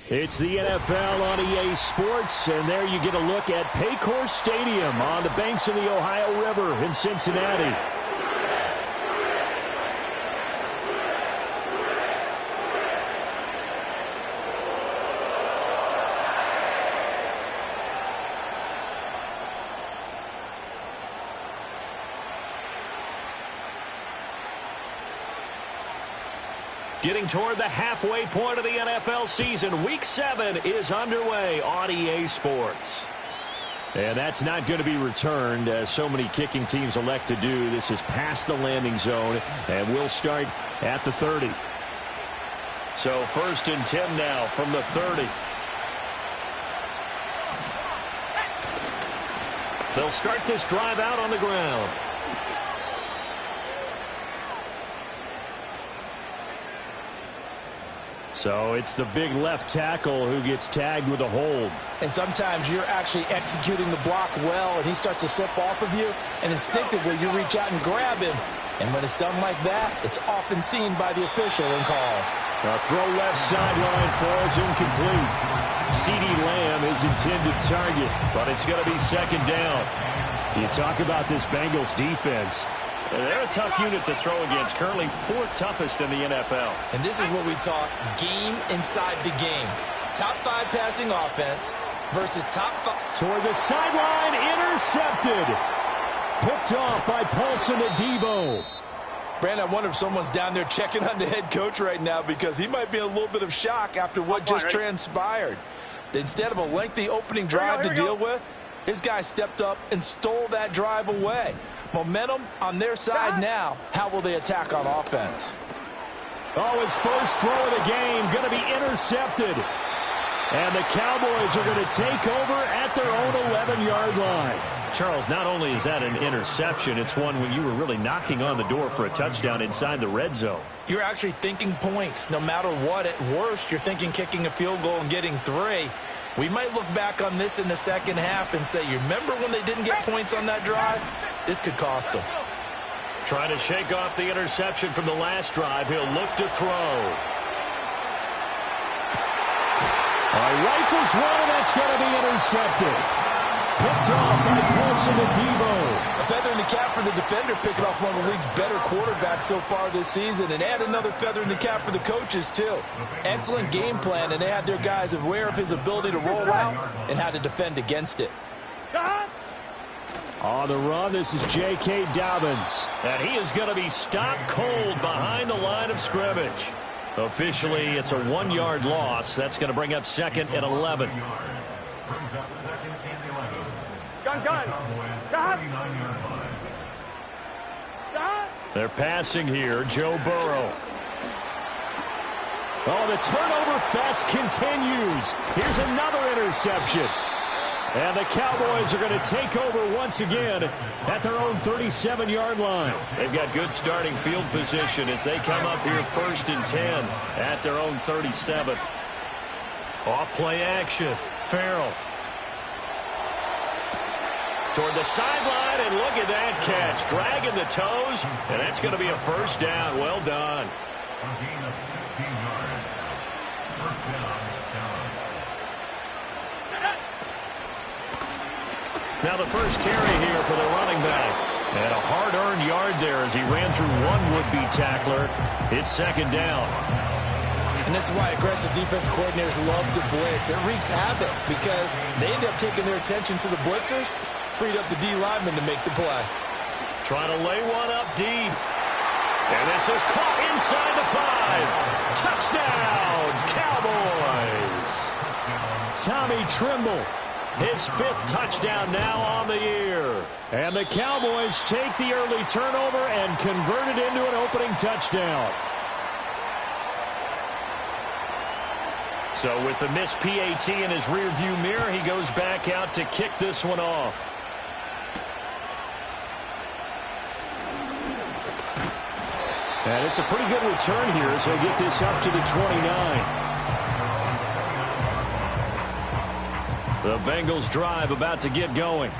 It's the NFL on EA Sports, and there you get a look at Paycor Stadium on the banks of the Ohio River in Cincinnati. Getting toward the halfway point of the NFL season. Week 7 is underway on EA Sports. And that's not going to be returned, as so many kicking teams elect to do. This is past the landing zone, and we'll start at the 30. So 1st and 10 now from the 30. They'll start this drive out on the ground. So it's the big left tackle who gets tagged with a hold. And sometimes you're actually executing the block well, and he starts to slip off of you, and instinctively you reach out and grab him. And when it's done like that, it's often seen by the official and called. A throw left sideline falls incomplete. CeeDee Lamb is intended target, but it's going to be 2nd down. You talk about this Bengals defense. They're a tough unit to throw against, currently 4th toughest in the NFL. And this is what we talk, game inside the game. Top 5 passing offense versus top 5. Toward the sideline, intercepted. Picked off by Paulson Adebo. Brandon, I wonder if someone's down there checking on the head coach right now, because he might be in a little bit of shock after what just transpired. Instead of a lengthy opening drive to deal with, his guy stepped up and stole that drive away. Momentum on their side now. How will they attack on offense? Oh, his first throw of the game going to be intercepted. And the Cowboys are going to take over at their own 11-yard line. Charles, not only is that an interception, it's one when you were really knocking on the door for a touchdown inside the red zone. You're actually thinking points. No matter what, at worst, you're thinking kicking a field goal and getting 3. We might look back on this in the second half and say, you remember when they didn't get points on that drive? This could cost them. Trying to shake off the interception from the last drive. He'll look to throw. Rifles one, and that's going to be intercepted. Picked off by Paulson Adebo. A feather in the cap for the defender, picking off one of the league's better quarterbacks so far this season. And add another feather in the cap for the coaches, too. Excellent game plan, and they had their guys aware of his ability to roll out and how to defend against it. On the run, this is J.K. Dobbins. And he is going to be stopped cold behind the line of scrimmage. Officially, it's a 1-yard loss. That's going to bring up 2nd and 11. They're passing here. Joe Burrow. Oh, the turnover fest continues. Here's another interception. And the Cowboys are going to take over once again at their own 37-yard line. They've got good starting field position as they come up here 1st and 10 at their own 37. Off-play action. Farrell. Toward the sideline, and look at that catch. Dragging the toes, and that's going to be a 1st down. Well done. Now the first carry here for the running back. And a hard-earned yard there as he ran through one would-be tackler. It's 2nd down. And this is why aggressive defense coordinators love to blitz. It wreaks havoc because they end up taking their attention to the blitzers, freed up the D lineman to make the play. Trying to lay one up deep. And this is caught inside the 5. Touchdown, Cowboys. Tommy Trimble. His 5th touchdown now on the year. And the Cowboys take the early turnover and convert it into an opening touchdown. So with the missed PAT in his rearview mirror, he goes back out to kick this one off. And it's a pretty good return here as he'll get this up to the 29. The Bengals drive about to get going.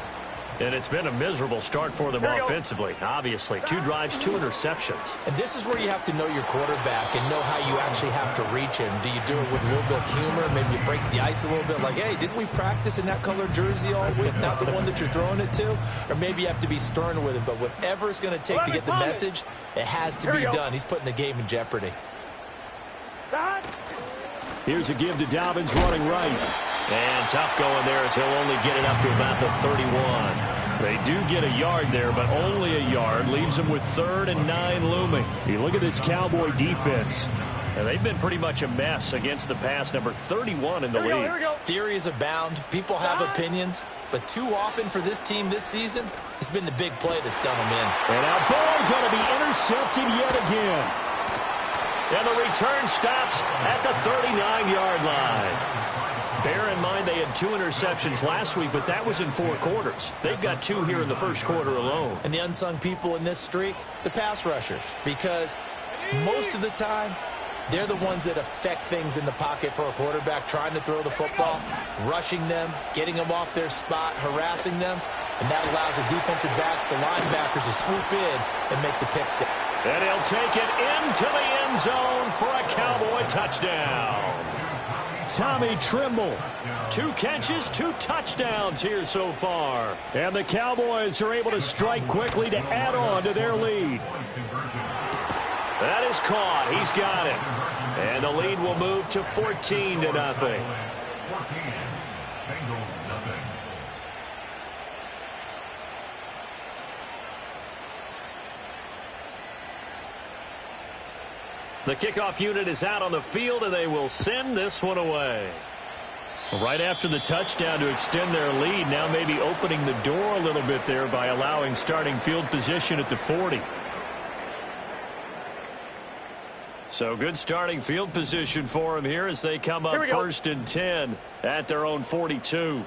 And it's been a miserable start for them offensively, obviously. 2 drives, 2 interceptions. And this is where you have to know your quarterback and know how you actually have to reach him. Do you do it with a little bit of humor? Maybe you break the ice a little bit like, hey, didn't we practice in that color jersey all week, not the one that you're throwing it to? Or maybe you have to be stern with him. But whatever it's going to take to get the message, it has to be done. He's putting the game in jeopardy. Here's a give to Dobbins running right. And tough going there as he'll only get it up to about the 31. They do get a yard there, but only a yard. Leaves them with 3rd and 9 looming. You look at this Cowboy defense. And they've been pretty much a mess against the pass, number 31 in the league. Theories abound. People have opinions. But too often for this team this season, it's been the big play that's done them in. And our ball going to be intercepted yet again. And the return stops at the 39-yard line. Bear in mind they had 2 interceptions last week, but that was in 4 quarters. They've got 2 here in the first quarter alone. And the unsung people in this streak, the pass rushers, because most of the time, they're the ones that affect things in the pocket for a quarterback, trying to throw the football, rushing them, getting them off their spot, harassing them, and that allows the defensive backs, the linebackers, to swoop in and make the pick step. And he'll take it into the end zone for a Cowboy touchdown. Tommy Trimble. 2 catches, 2 touchdowns here so far. And the Cowboys are able to strike quickly to add on to their lead. That is caught. He's got it. And the lead will move to 14-0. The kickoff unit is out on the field, and they will send this one away. Right after the touchdown to extend their lead, now maybe opening the door a little bit there by allowing starting field position at the 40. So good starting field position for them here as they come up 1st and 10 at their own 42.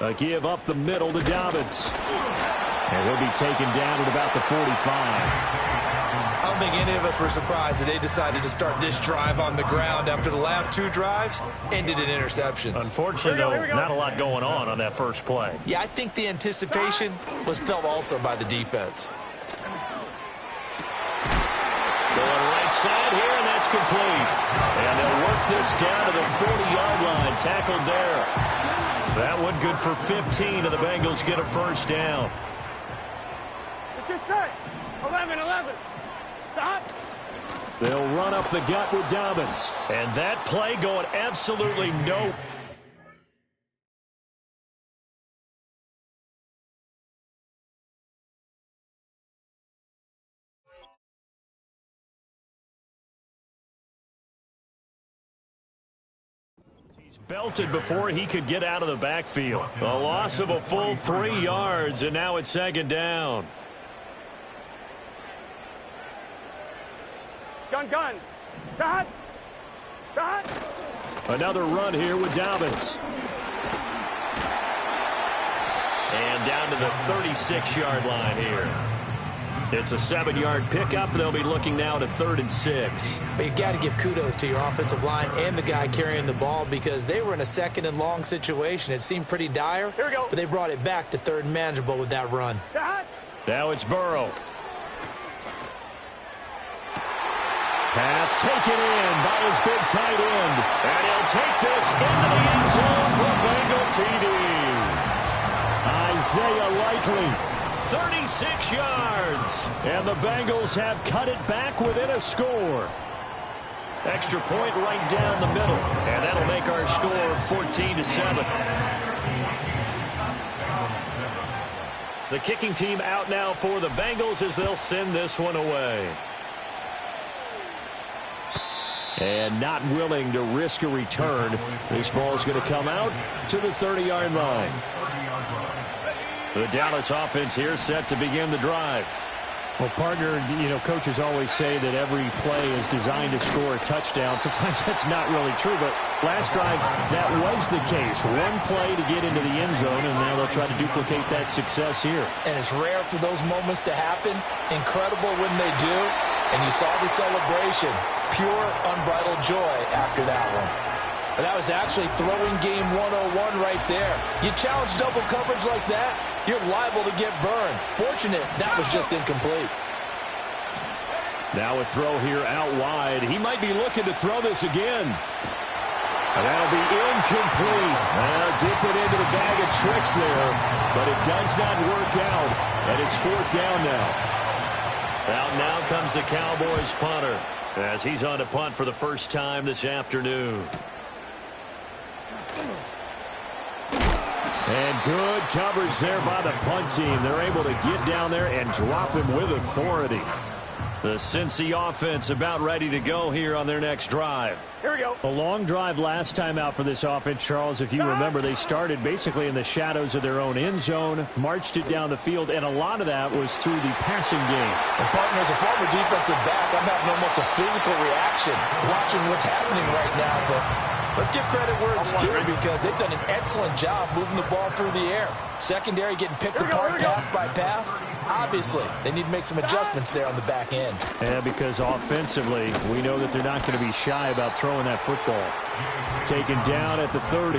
A give up the middle to Dobbins. And he'll be taken down at about the 45. I don't think any of us were surprised that they decided to start this drive on the ground after the last 2 drives ended in interceptions. Unfortunately, though, not a lot going on that first play. Yeah, I think the anticipation was felt also by the defense. Going right side here, and that's complete. And they'll work this down to the 40-yard line, tackled there. That one good for 15, and the Bengals get a first down. Let's get set. 11. Stop. They'll run up the gut with Dobbins. And that play going absolutely no. He's belted before he could get out of the backfield. A loss of a full 3 yards, and now it's 2nd down. Gun. Stop. Another run here with Dobbins. And down to the 36-yard line here. It's a 7-yard pickup. They'll be looking now to 3rd and 6. But you got to give kudos to your offensive line and the guy carrying the ball because they were in a 2nd and long situation. It seemed pretty dire, but they brought it back to 3rd and manageable with that run. Now it's Burrow. Pass taken in by his big tight end. And he'll take this into the end zone for Bengal TD. Isaiah Likely, 36 yards. And the Bengals have cut it back within a score. Extra point right down the middle. And that'll make our score 14-7. The kicking team out now for the Bengals as they'll send this one away. And not willing to risk a return. This ball's going to come out to the 30-yard line. The Dallas offense here set to begin the drive. Well, partner, coaches always say that every play is designed to score a touchdown. Sometimes that's not really true, but last drive, that was the case. One play to get into the end zone, and now they'll try to duplicate that success here. And it's rare for those moments to happen. Incredible when they do. And you saw the celebration. Pure, unbridled joy after that one. That was actually throwing game 101 right there. You challenge double coverage like that, you're liable to get burned. Fortunate, that was just incomplete. Now a throw here out wide. He might be looking to throw this again. And that'll be incomplete. Dip it into the bag of tricks there, but it does not work out, and it's 4th down now. Out now comes the Cowboys punter as he's on to punt for the first time this afternoon. And good coverage there by the punt team. They're able to get down there and drop him with authority. The Cincy offense about ready to go here on their next drive. Here we go. A long drive last time out for this offense, Charles. If you remember, they started basically in the shadows of their own end zone, marched it down the field, and a lot of that was through the passing game. And partner, as a former defensive back, I'm having almost a physical reaction watching what's happening right now, but let's give credit where it's due because they've done an excellent job moving the ball through the air. Secondary getting picked apart pass by pass. Obviously, they need to make some adjustments there on the back end. Yeah, because offensively, we know that they're not going to be shy about throwing that football. Taken down at the 30.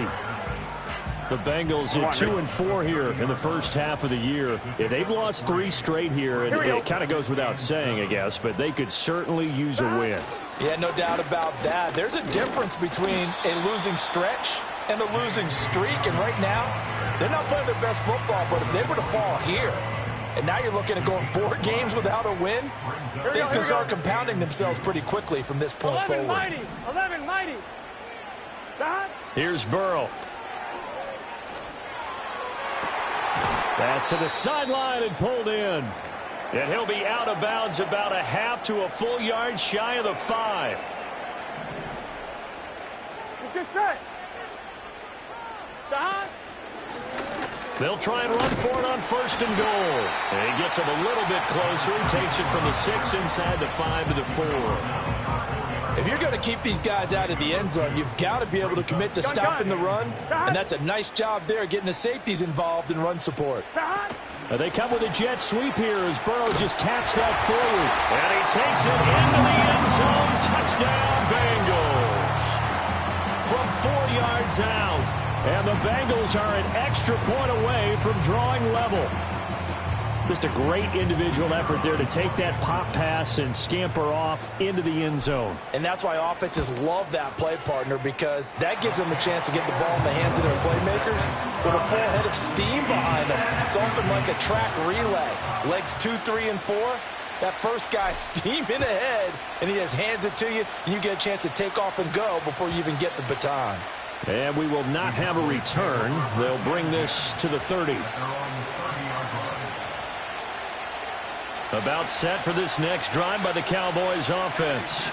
The Bengals at 2-4 here in the first half of the year. Yeah, they've lost 3 straight here, and it kind of goes without saying, I guess, but they could certainly use a win. Yeah, no doubt about that. There's a difference between a losing stretch and a losing streak, and right now, they're not playing their best football, but if they were to fall here, and now you're looking at going 4 games without a win, things can start compounding themselves pretty quickly from this point 11 forward. mighty. 11 mighty. Stop. Here's Burrow. Pass to the sideline and pulled in. And he'll be out of bounds about a half to a full yard shy of the 5. Let's get set. Stop. They'll try and run for it on 1st and goal. And he gets him a little bit closer. He takes it from the 6 inside the 5 to the 4. If you're going to keep these guys out of the end zone, you've got to be able to commit to stopping the run. And that's a nice job there, getting the safeties involved in run support. They come with a jet sweep here as Burrow just taps that forward. And he takes it into the end zone. Touchdown, Bengals. From 4 yards out. And the Bengals are an extra point away from drawing level. Just a great individual effort there to take that pop pass and scamper off into the end zone. And that's why offenses love that play, partner, because that gives them a chance to get the ball in the hands of their playmakers with a full head of steam behind them. It's often like a track relay. Legs 2, 3, and 4. That first guy steaming ahead, and he just hands it to you, and you get a chance to take off and go before you even get the baton. And we will not have a return. They'll bring this to the 30. About set for this next drive by the Cowboys offense.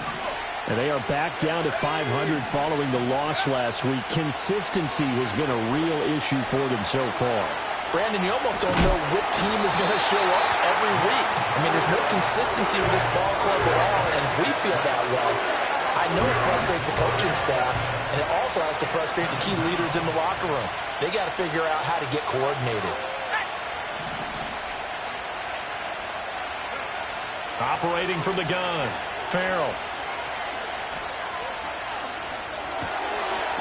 And they are back down to 500 following the loss last week. Consistency has been a real issue for them so far. Brandon, you almost don't know what team is going to show up every week. I mean, there's no consistency with this ball club at all, and if we feel that way, I know it frustrates the coaching staff, and it also has to frustrate the key leaders in the locker room. They got to figure out how to get coordinated. Operating from the gun, Farrell.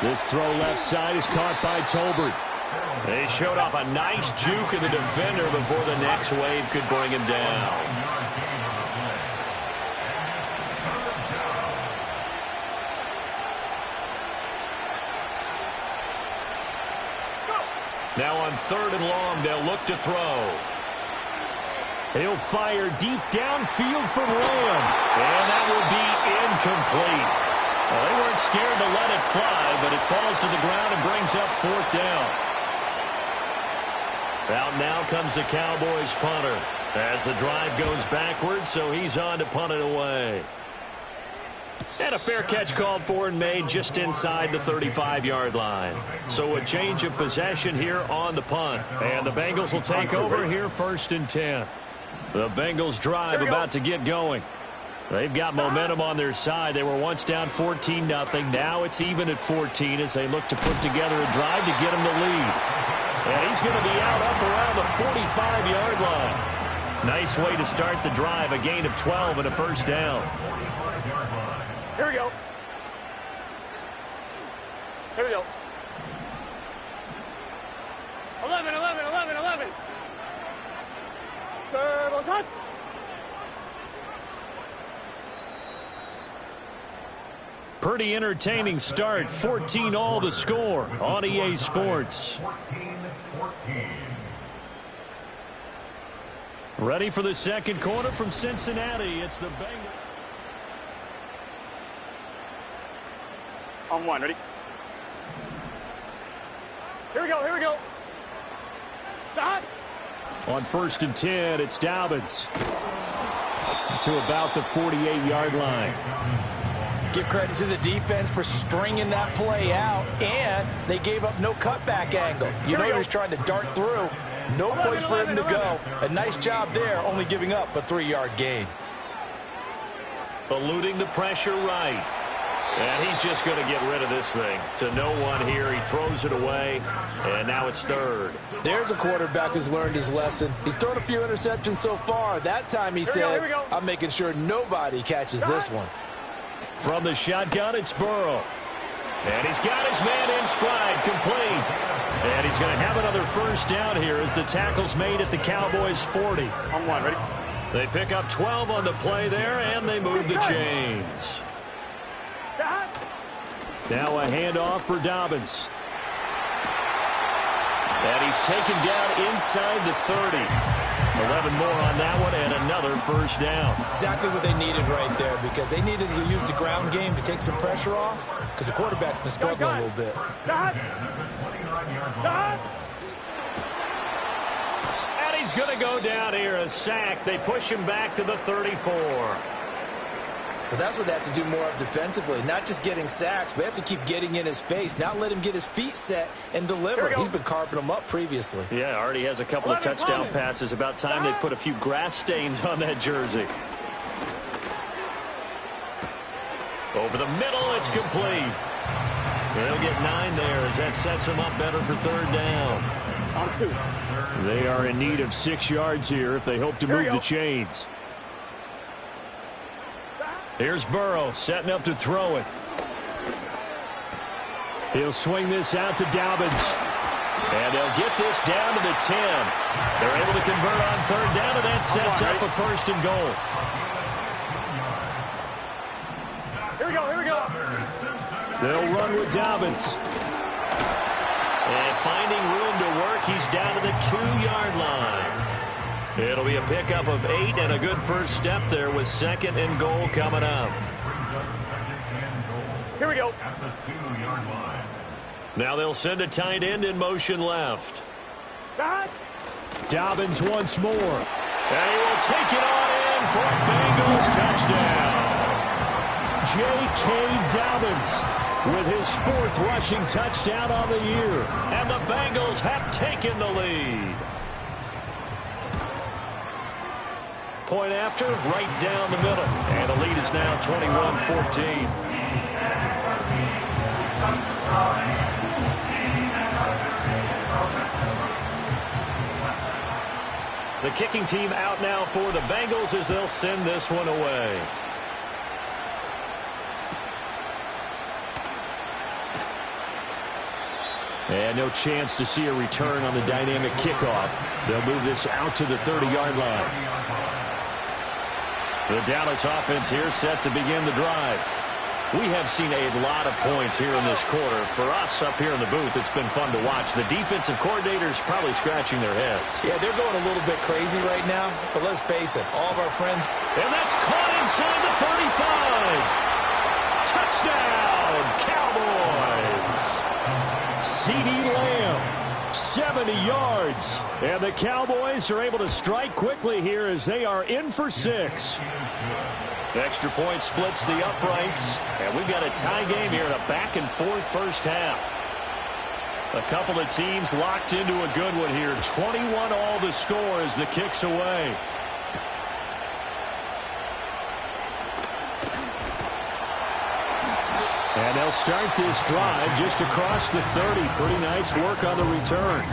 This throw left side is caught by Tolbert. They showed off a nice juke of the defender before the next wave could bring him down. Now on 3rd and long, they'll look to throw. He'll fire deep downfield from Lamb. And that will be incomplete. Well, they weren't scared to let it fly, but it falls to the ground and brings up 4th down. Out now comes the Cowboys punter as the drive goes backwards, so he's on to punt it away. And a fair catch called for and made just inside the 35-yard line. So a change of possession here on the punt. And the Bengals will take over here 1st and 10. The Bengals drive about to get going. They've got momentum on their side. They were once down 14-0. Now it's even at 14 as they look to put together a drive to get them the lead. And he's going to be out up around the 45-yard line. Nice way to start the drive. A gain of 12 and a 1st down. Here we go. Here we go. 11, 11, 11, 11. Turbo's hot. Pretty entertaining start. 14 all the score on EA Sports. Ready for the second quarter from Cincinnati. It's the Bengals. On one, ready? Here we go, here we go. Stop. On 1st and 10, it's Dobbins to about the 48-yard line. Give credit to the defense for stringing that play out, and they gave up no cutback angle. You know he was trying to dart through. No place for him to go. A nice job there, only giving up a 3-yard gain. Eluding the pressure right. And he's just going to get rid of this thing. To no one here. He throws it away, and now it's 3rd. There's a quarterback who's learned his lesson. He's thrown a few interceptions so far. That time he said, I'm making sure nobody catches this one. From the shotgun, it's Burrow. And he's got his man in stride, complete. And he's going to have another first down here as the tackle's made at the Cowboys' 40. On one, ready? They pick up 12 on the play there, and they move the chains. Now a handoff for Dobbins. And he's taken down inside the 30. 11 more on that one, and another first down. Exactly what they needed right there, because they needed to use the ground game to take some pressure off, because the quarterback's been struggling a little bit. And he's going to go down here, a sack. They push him back to the 34. But that's what they have to do more of defensively, not just getting sacks, but have to keep getting in his face, not let him get his feet set and deliver. He's been carving them up previously. Yeah, already has a couple of touchdown passes. About time they put a few grass stains on that jersey. Over the middle, it's complete. They'll get 9 there as that sets them up better for 3rd down. On 2. They are in need of 6 yards here if they hope to move the chains. Here's Burrow setting up to throw it. He'll swing this out to Dobbins. And they'll get this down to the 10. They're able to convert on 3rd down, and that sets up a 1st and goal. Here we go, here we go. They'll run with Dobbins. And finding room to work, he's down to the 2-yard line. It'll be a pickup of 8 and a good first step there with 2nd and goal coming up. Here we go. Now they'll send a tight end in motion left. Stop. Dobbins once more. And he will take it on in for a Bengals touchdown. J.K. Dobbins with his 4th rushing touchdown on the year. And the Bengals have taken the lead. Point after, right down the middle. And the lead is now 21-14. The kicking team out now for the Bengals as they'll send this one away. And no chance to see a return on the dynamic kickoff. They'll move this out to the 30-yard line. The Dallas offense here set to begin the drive. We have seen a lot of points here in this quarter. For us up here in the booth, it's been fun to watch. The defensive coordinators probably scratching their heads. Yeah, they're going a little bit crazy right now, but let's face it, all of our friends. And that's caught inside the 35. Touchdown, Cowboys. CeeDee Lamb, 70 yards. And the Cowboys are able to strike quickly here as they are in for 6. The extra point splits the uprights. And we've got a tie game here in a back-and-forth first half. A couple of teams locked into a good one here. 21 all the score as the kick's away. And they'll start this drive just across the 30. Pretty nice work on the return.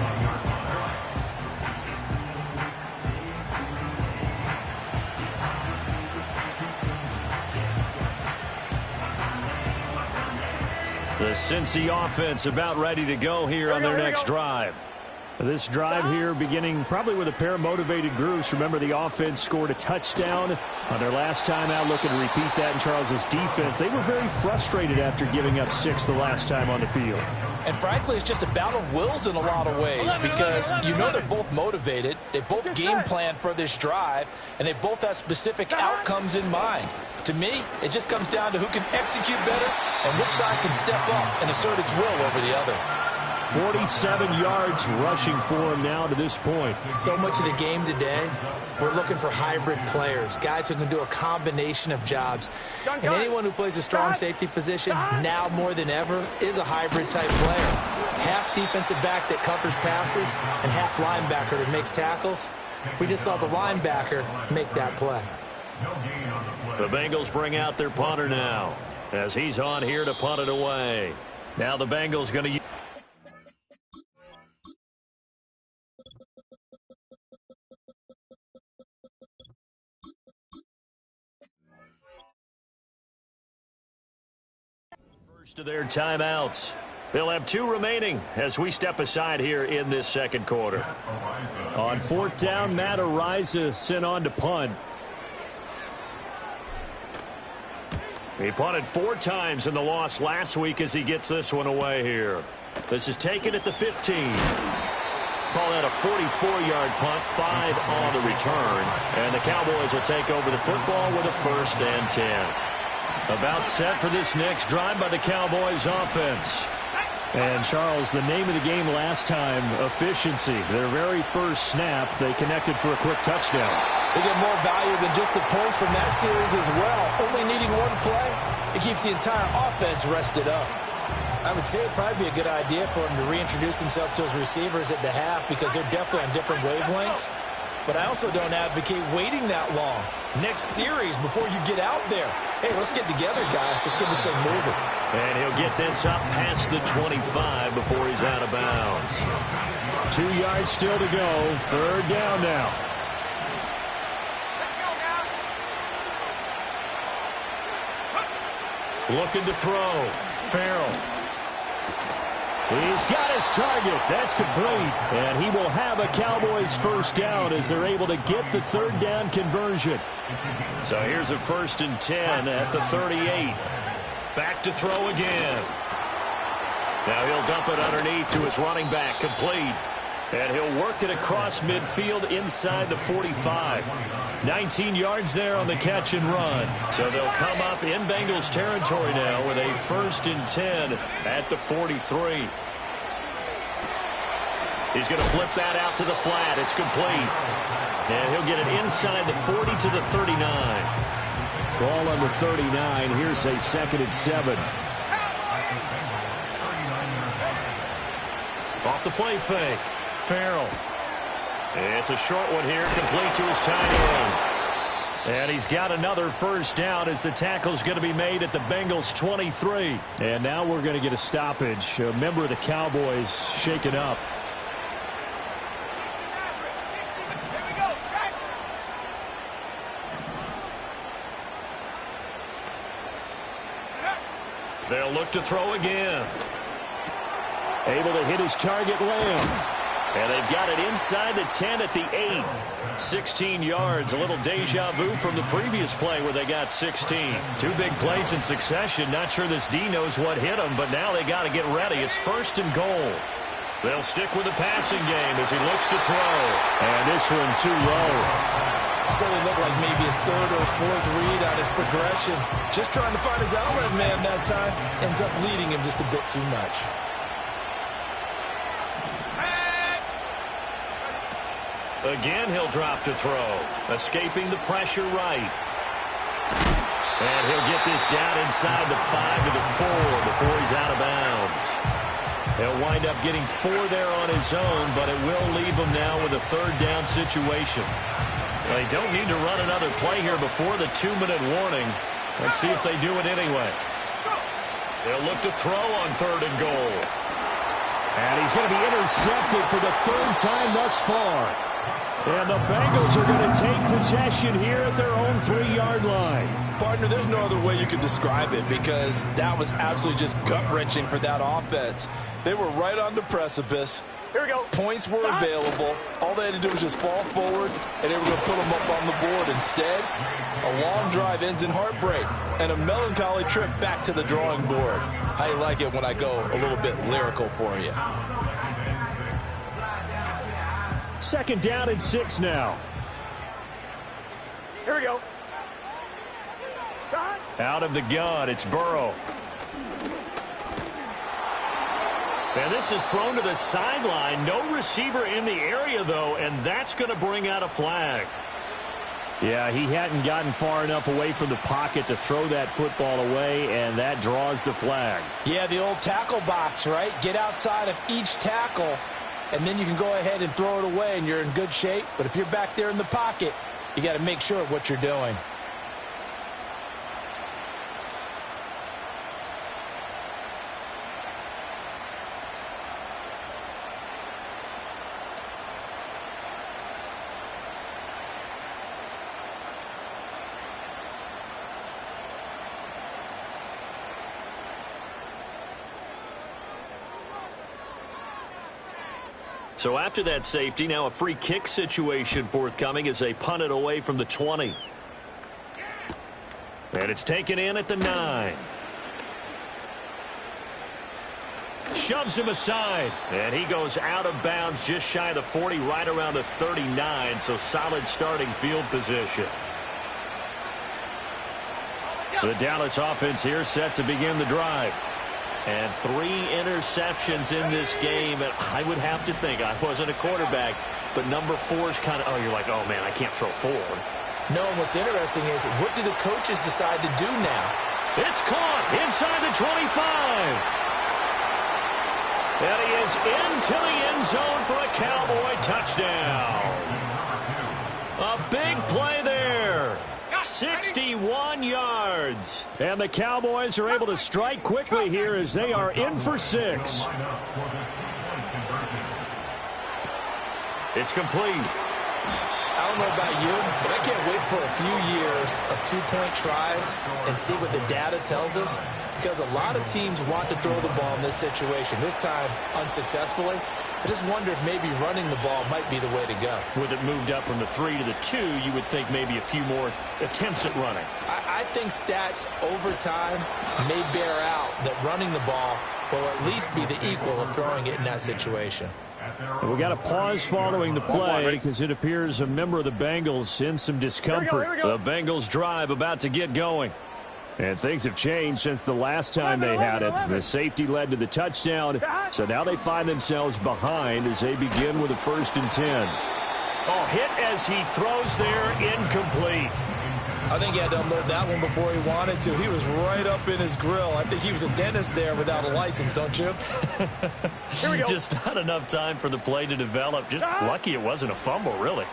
The Cincy offense about ready to go here on their next drive. This drive here beginning probably with a pair of motivated groups. Remember, the offense scored a touchdown on their last time out, looking to repeat that in Charles's defense. They were very frustrated after giving up 6 the last time on the field. And frankly, it's just a battle of wills in a lot of ways because you know they're both motivated. They both game plan for this drive, and they both have specific outcomes in mind. To me, it just comes down to who can execute better and which side can step up and assert its will over the other. 47 yards rushing for him now to this point. So much of the game today, we're looking for hybrid players, guys who can do a combination of jobs. And anyone who plays a strong safety position, now more than ever, is a hybrid-type player. Half defensive back that covers passes and half linebacker that makes tackles. We just saw the linebacker make that play. The Bengals bring out their punter now as he's on here to punt it away. Now the Bengals going to use to their timeouts. They'll have 2 remaining as we step aside here in this second quarter. On 4th down, Matt Ariza sent on to punt. He punted 4 times in the loss last week as he gets this one away here. This is taken at the 15. Call that a 44-yard punt, 5 on the return. And the Cowboys will take over the football with a 1st and 10. About set for this next drive by the Cowboys offense. And, Charles, the name of the game last time, efficiency. Their very first snap, they connected for a quick touchdown. They get more value than just the points from that series as well. Only needing 1 play, it keeps the entire offense rested up. I would say it'd probably be a good idea for him to reintroduce himself to his receivers at the half because they're definitely on different wavelengths. But I also don't advocate waiting that long. Next series before you get out there. Hey, let's get together, guys. Let's get this thing moving. And he'll get this up past the 25 before he's out of bounds. 2 yards still to go. 3rd down now. Looking to throw. Farrell. He's got his target. That's complete. And he will have a Cowboys 1st down as they're able to get the 3rd down conversion. So here's a 1st and 10 at the 38. Back to throw again. Now he'll dump it underneath to his running back, complete. And he'll work it across midfield inside the 45. 19 yards there on the catch and run. So they'll come up in Bengals territory now with a 1st and 10 at the 43. He's going to flip that out to the flat. It's complete. And he'll get it inside the 40 to the 39. Ball on the 39. Here's a 2nd and 7. Off the play fake. Farrell. It's a short one here, complete to his tight end. And he's got another 1st down as the tackle's going to be made at the Bengals 23. And now we're going to get a stoppage. A member of the Cowboys shaken up. They'll look to throw again. Able to hit his target, Lamb. And they've got it inside the 10 at the 8. 16 yards, a little deja vu from the previous play where they got 16. 2 big plays in succession. Not sure this D knows what hit them, but now they got to get ready. It's 1st and goal. They'll stick with the passing game as he looks to throw. And this one too low. Certainly looked like maybe his 3rd or his 4th read on his progression. Just trying to find his outlet man that time. Ends up leading him just a bit too much. Again, he'll drop to throw. Escaping the pressure right. And he'll get this down inside the 5 to the 4 before he's out of bounds. He'll wind up getting 4 there on his own, but it will leave him now with a 3rd down situation. They don't need to run another play here before the 2-minute warning. Let's see if they do it anyway. They'll look to throw on 3rd and goal. And he's going to be intercepted for the 3rd time thus far. And the Bengals are going to take possession here at their own 3-yard line. Partner, there's no other way you could describe it because that was absolutely just gut-wrenching for that offense. They were right on the precipice. Here we go. Points were available. All they had to do was just fall forward, and they were going to put them up on the board. Instead, a long drive ends in heartbreak and a melancholy trip back to the drawing board. How you like it when I go a little bit lyrical for you? 2nd down and 6 now. Here we go. Out of the gun, it's Burrow. And this is thrown to the sideline. No receiver in the area, though, and that's going to bring out a flag. Yeah, he hadn't gotten far enough away from the pocket to throw that football away, and that draws the flag. Yeah, the old tackle box, right? Get outside of each tackle, and then you can go ahead and throw it away, and you're in good shape. But if you're back there in the pocket, you got to make sure of what you're doing. So after that safety, now a free kick situation forthcoming as they punt it away from the 20. And it's taken in at the 9. Shoves him aside. And he goes out of bounds just shy of the 40, right around the 39. So solid starting field position. The Dallas offense here set to begin the drive. And 3 interceptions in this game. And I would have to think, I wasn't a quarterback, but number 4 is kind of, you're like, oh, man, I can't throw 4. No, and what's interesting is, what do the coaches decide to do now? It's caught inside the 25. And he is into the end zone for a Cowboy touchdown. A big play there. 61 yards. And the Cowboys are able to strike quickly here as they are in for 6. It's complete. I don't know about you, but I can't wait for a few years of 2-point tries and see what the data tells us, because a lot of teams want to throw the ball in this situation. This time, unsuccessfully. I just wonder if maybe running the ball might be the way to go. With it moved up from the 3 to the 2, you would think maybe a few more attempts at running. I think stats over time may bear out that running the ball will at least be the equal of throwing it in that situation. We got a pause following the play because it appears a member of the Bengals in some discomfort. Here we go. The Bengals drive about to get going. And things have changed since the last time they had it. The safety led to the touchdown, so now they find themselves behind as they begin with a 1st and 10. Oh, hit as he throws there, incomplete. I think he had to unload that one before he wanted to. He was right up in his grill. I think he was a dentist there without a license, don't you? Here we go. Just not enough time for the play to develop. Just lucky it wasn't a fumble, really.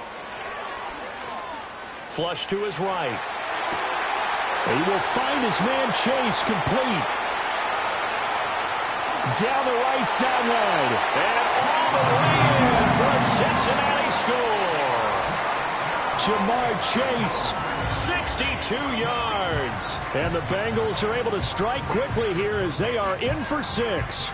Flush to his right. He will find his man Chase complete. Down the right sideline. And all the way in for a Cincinnati score. Jamar Chase. 62 yards. And the Bengals are able to strike quickly here as they are in for 6.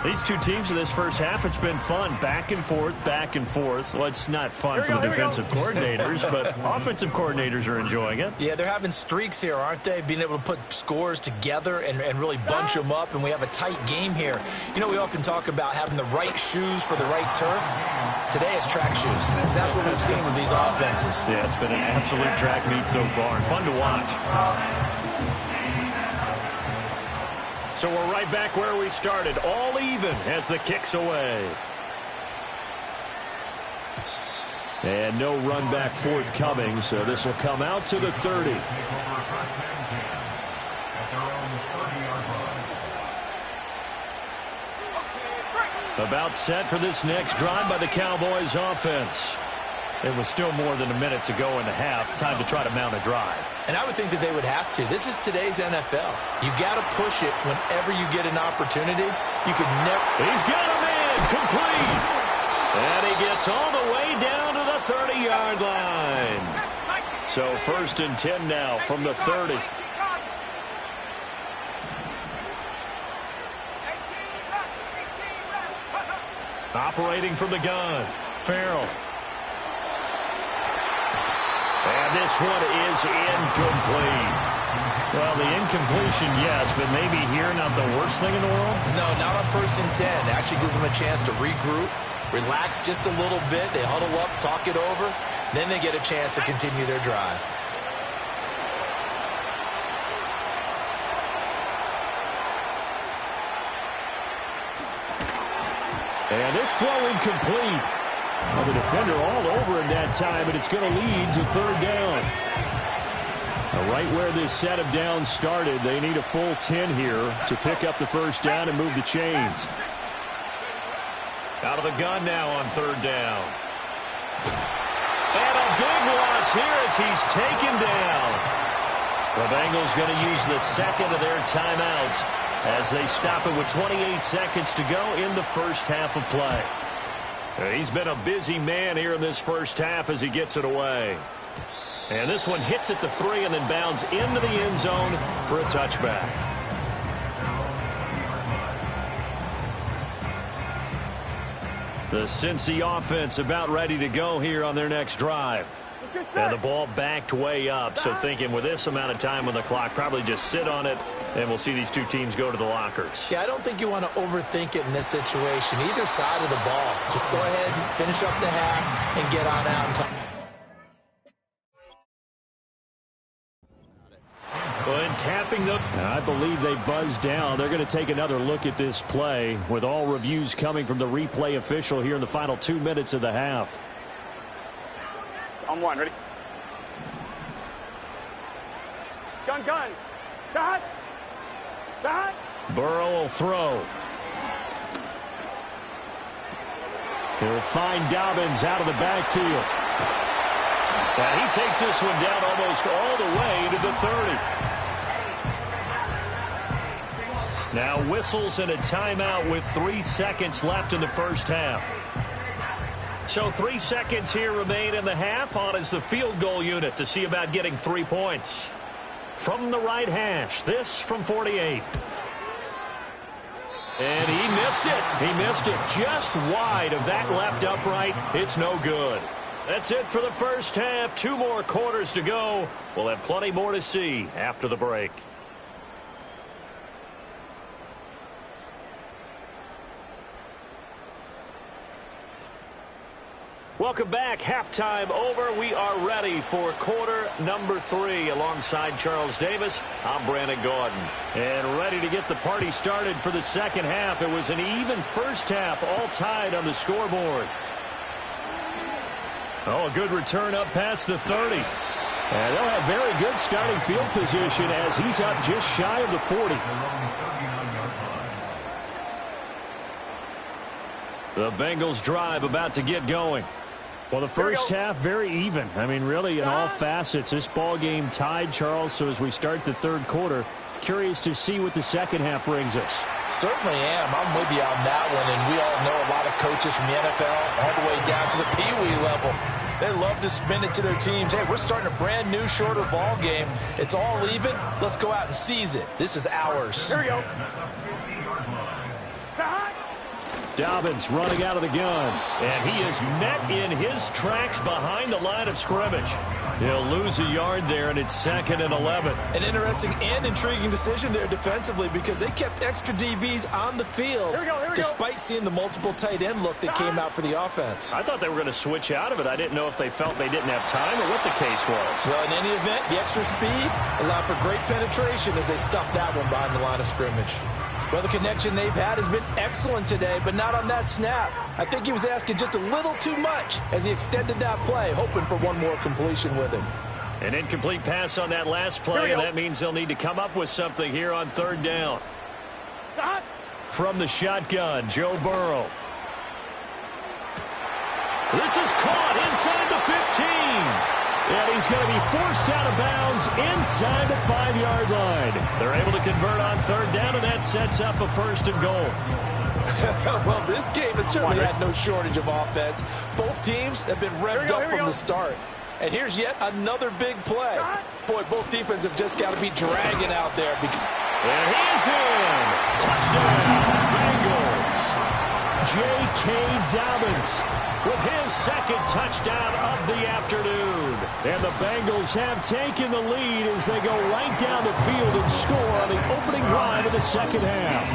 These two teams in this first half, it's been fun. Back and forth, back and forth. Well, it's not fun for the defensive coordinators, but offensive coordinators are enjoying it. Yeah, they're having streaks here, aren't they? Being able to put scores together and really bunch them up, and we have a tight game here. You know, we often talk about having the right shoes for the right turf. Today it's track shoes. That's what we've seen with these offenses. Yeah, it's been an absolute track meet so far, and fun to watch. So we're right back where we started, all even as the kick's away. And no run back forthcoming, so this will come out to the 30. About set for this next drive by the Cowboys offense. It was still more than a minute to go in the half. Time to try to mount a drive. And I would think that they would have to. This is today's NFL. You got to push it whenever you get an opportunity. You could never. He's got him in, complete. And he gets all the way down to 30-yard line. So 1st and 10 now from the 30. Operating from the gun, Farrell. And this one is incomplete. Well, the incompletion, yes, but maybe here not the worst thing in the world? No, not on 1st and 10. Actually gives them a chance to regroup, relax just a little bit. They huddle up, talk it over. Then they get a chance to continue their drive. And this throw incomplete. Well, the defender all over him that time, but it's going to lead to 3rd down. Now, right where this set of downs started, they need a full 10 here to pick up the 1st down and move the chains. Out of the gun now on 3rd down. And a big loss here as he's taken down. The Bengals going to use the 2nd of their timeouts as they stop it with 28 seconds to go in the 1st half of play. He's been a busy man here in this 1st half as he gets it away. And this one hits at the 3 and then bounds into the end zone for a touchback. The Cincy offense about ready to go here on their next drive. And the ball backed way up, so thinking with this amount of time on the clock, probably just sit on it, and we'll see these two teams go to the lockers. Yeah, I don't think you want to overthink it in this situation. Either side of the ball. Just go ahead and finish up the half and get on out and talk. And tapping them. I believe they buzzed down. They're going to take another look at this play with all reviews coming from the replay official here in the final 2 minutes of the half. On 1, ready? Gun. Dot. Burrow will throw. He'll find Dobbins out of the backfield. And he takes this one down almost all the way to the 30. Now whistles and a timeout with 3 seconds left in the 1st half. So 3 seconds here remain in the half. On is the field goal unit to see about getting 3 points. From the right hash, this from 48. And he missed it. He missed it just wide of that left upright. It's no good. That's it for the 1st half. 2 more quarters to go. We'll have plenty more to see after the break. Welcome back. Halftime over. We are ready for quarter number 3. Alongside Charles Davis, I'm Brandon Gordon. And ready to get the party started for the 2nd half. It was an even 1st half, all tied on the scoreboard. Oh, a good return up past the 30. And they'll have very good starting field position as he's up just shy of the 40. The Bengals drive about to get going. Well, the 1st half, very even. I mean, really, in all facets, this ball game tied, Charles. So as we start the 3rd quarter, curious to see what the 2nd half brings us. Certainly am. I'm with you on that one, and we all know a lot of coaches from the NFL all the way down to the Pee-wee level. They love to spin it to their teams. Hey, we're starting a brand new, shorter ball game. It's all even. Let's go out and seize it. This is ours. Here we go. Dobbins running out of the gun. And he is met in his tracks behind the line of scrimmage. He'll lose a yard there, and it's 2nd and 11. An interesting and intriguing decision there defensively because they kept extra DBs on the field despite seeing the multiple tight end look that came out for the offense. I thought they were going to switch out of it. I didn't know if they felt they didn't have time or what the case was. Well, in any event, the extra speed allowed for great penetration as they stuffed that one behind the line of scrimmage. Well, the connection they've had has been excellent today, but not on that snap. I think he was asking just a little too much as he extended that play, hoping for one more completion with him. An incomplete pass on that last play, and that means they'll need to come up with something here on 3rd down. From the shotgun, Joe Burrow. This is caught inside the 15. And he's going to be forced out of bounds inside the 5-yard line. They're able to convert on 3rd down, and that sets up a 1st and goal. Well, this game has certainly had no shortage of offense. Both teams have been revved up from the start. And here's yet another big play. Boy, both defenses have just got to be dragging out there. And he's in. Touchdown, Bengals. J.K. Dobbins with his second touchdown of the afternoon. And the Bengals have taken the lead as they go right down the field and score on the opening drive of the second half.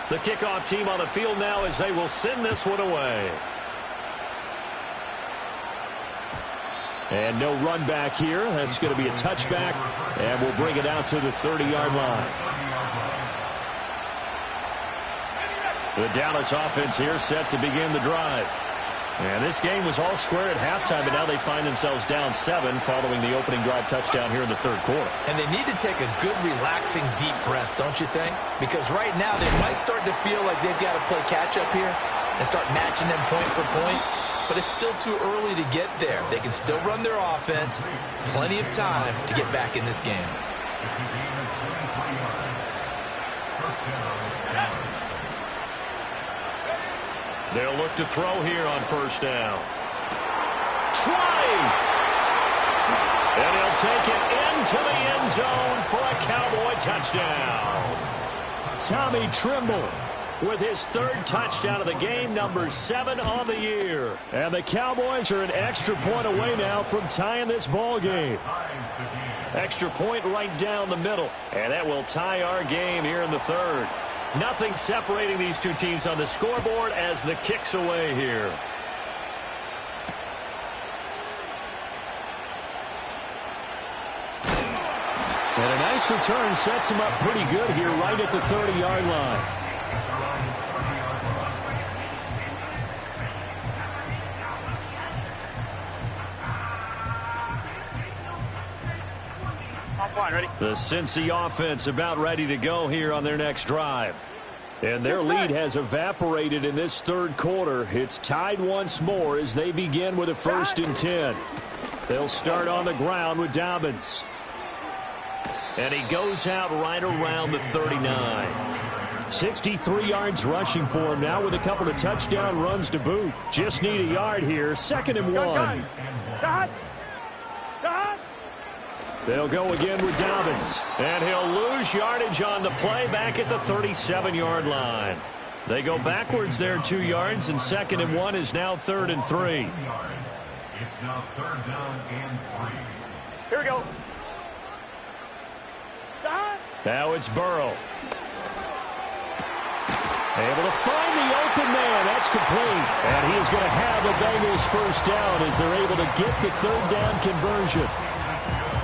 The kickoff team on the field now as they will send this one away. And no run back here. That's going to be a touchback, and we'll bring it out to the 30-yard line. The Dallas offense here set to begin the drive. And this game was all square at halftime, but now they find themselves down 7 following the opening drive touchdown here in the third quarter. And they need to take a good, relaxing, deep breath, don't you think? Because right now they might start to feel like they've got to play catch-up here and start matching them point for point. But it's still too early to get there. They can still run their offense. Plenty of time to get back in this game. They'll look to throw here on first down. Try! And he'll take it into the end zone for a Cowboy touchdown. Tommy Tremble with his third touchdown of the game, number 7 on the year. And the Cowboys are an extra point away now from tying this ball game. Extra point right down the middle. And that will tie our game here in the third. Nothing separating these two teams on the scoreboard as the kick's away here. And a nice return sets him up pretty good here right at the 30-yard line. Ready? The Cincy offense about ready to go here on their next drive. And their lead has evaporated in this third quarter. It's tied once more as they begin with a 1st and 10. They'll start on the ground with Dobbins. And he goes out right around the 39. 63 yards rushing for him now with a couple of touchdown runs to boot. Just need a yard here. 2nd and 1. Dot. They'll go again with Dobbins. And he'll lose yardage on the play back at the 37-yard line. They go backwards there 2 yards, and 2nd and 1 is now 3rd and 3. It's now 3rd down and 3. Here we go. Dot. Now it's Burrow. Able to find the open man. That's complete. And he is going to have the Bengals first down as they're able to get the 3rd down conversion.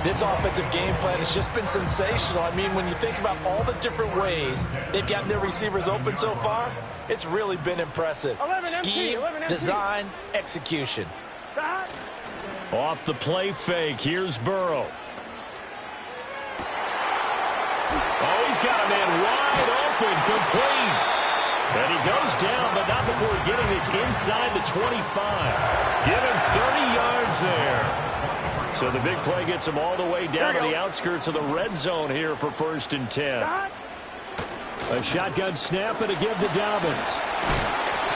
This offensive game plan has just been sensational. I mean, when you think about all the different ways they've gotten their receivers open so far, it's really been impressive. Scheme, design, execution. Dot. Off the play fake, here's Burrow. Oh, he's got a man wide open, complete. And he goes down, but not before getting this inside the 25. Give him 30 yards there. So the big play gets him all the way down to the outskirts of the red zone here for 1st and 10. A shotgun snap and a give to Dobbins.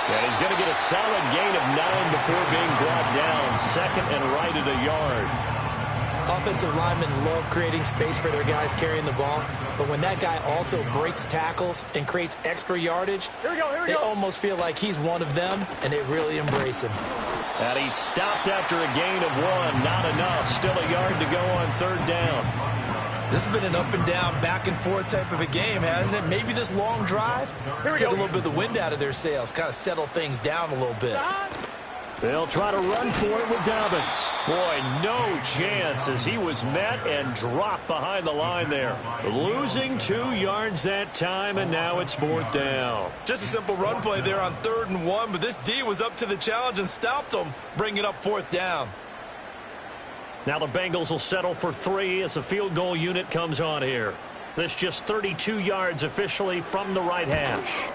And he's going to get a solid gain of 9 before being brought down. 2nd and right at a yard. Offensive linemen love creating space for their guys carrying the ball, but when that guy also breaks tackles and creates extra yardage, they almost feel like he's one of them, and they really embrace him. And he stopped after a gain of 1. Not enough. Still a yard to go on 3rd down. This has been an up and down, back and forth type of a game, hasn't it? Maybe this long drive took a little bit of the wind out of their sails, kind of settle things down a little bit. They'll try to run for it with Dobbins. Boy, no chance as he was met and dropped behind the line there. Losing 2 yards that time, and now it's 4th down. Just a simple run play there on 3rd and 1, but this D was up to the challenge and stopped them, bringing up 4th down. Now the Bengals will settle for 3 as the field goal unit comes on here. This just 32 yards officially from the right hash.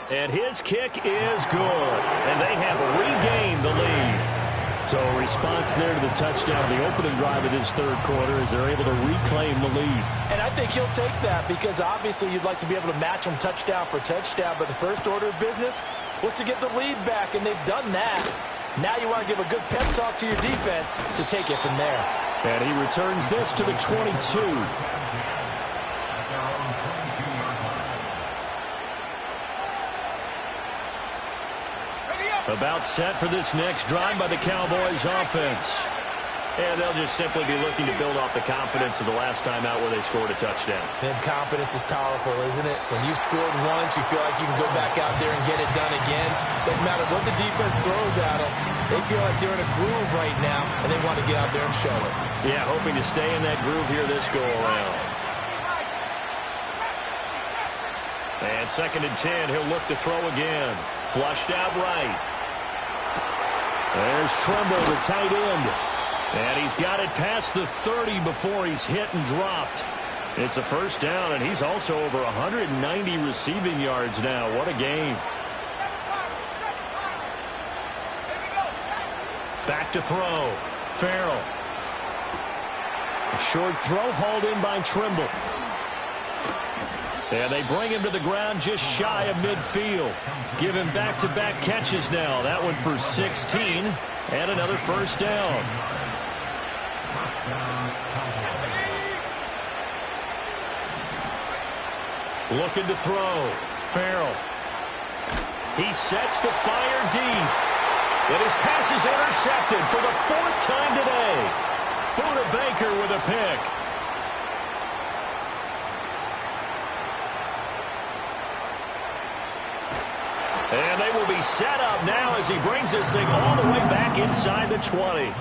And his kick is good. And they have regained the lead. So a response there to the touchdown, the opening drive of this third quarter, as they're able to reclaim the lead. And I think you'll take that because obviously you'd like to be able to match them touchdown for touchdown, but the first order of business was to get the lead back, and they've done that. Now you want to give a good pep talk to your defense to take it from there. And he returns this to the 22. About set for this next drive by the Cowboys offense. And they'll just simply be looking to build off the confidence of the last time out where they scored a touchdown. And confidence is powerful, isn't it? When you scored once, you feel like you can go back out there and get it done again. Doesn't matter what the defense throws at them. They feel like they're in a groove right now, and they want to get out there and show it. Yeah, hoping to stay in that groove here this go-around. And 2nd and 10, he'll look to throw again. Flushed out right. There's Tremble, the tight end. And he's got it past the 30 before he's hit and dropped. It's a first down, and he's also over 190 receiving yards now. What a game. Back to throw. Farrell. A short throw hauled in by Tremble. And they bring him to the ground just shy of midfield. Give him back-to-back catches now. That one for 16 and another first down. Looking to throw. Farrell. He sets to fire deep. And his pass is intercepted for the 4th time today. Buda Baker with a pick. And they will be set up now as he brings this thing all the way back inside the 20.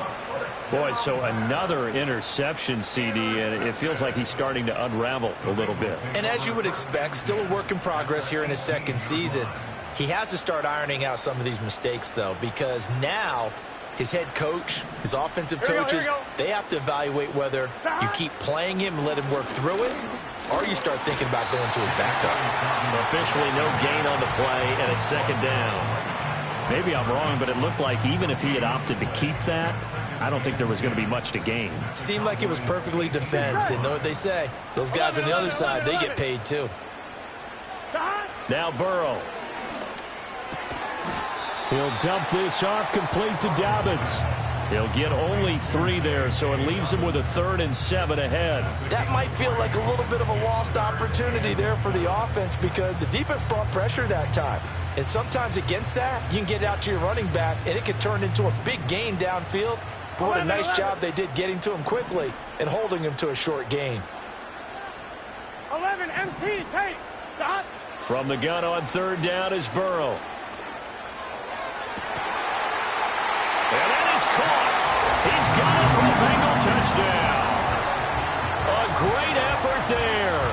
Boy, so another interception, CD, and it feels like he's starting to unravel a little bit. And as you would expect, still a work in progress here in his 2nd season. He has to start ironing out some of these mistakes, though, because now his head coach, his offensive coaches, they have to evaluate whether you keep playing him and let him work through it, or you start thinking about going to his backup. Officially no gain on the play, and it's 2nd down. Maybe I'm wrong, but it looked like even if he had opted to keep that, I don't think there was going to be much to gain. Seemed like it was perfectly defense, and know what they say. Those guys on the other side, they get paid too. Now Burrow. He'll dump this off complete to Dobbins. He'll get only 3 there, so it leaves him with a 3rd and 7 ahead. That might feel like a little bit of a lost opportunity there for the offense because the defense brought pressure that time. And sometimes against that, you can get out to your running back, and it can turn into a big gain downfield. But what a nice job they did getting to him quickly and holding him to a short gain. 11 MT, tape. Stop. From the gun on 3rd down is Burrow. And that is caught. He's got it for a Bengal touchdown. A great effort there.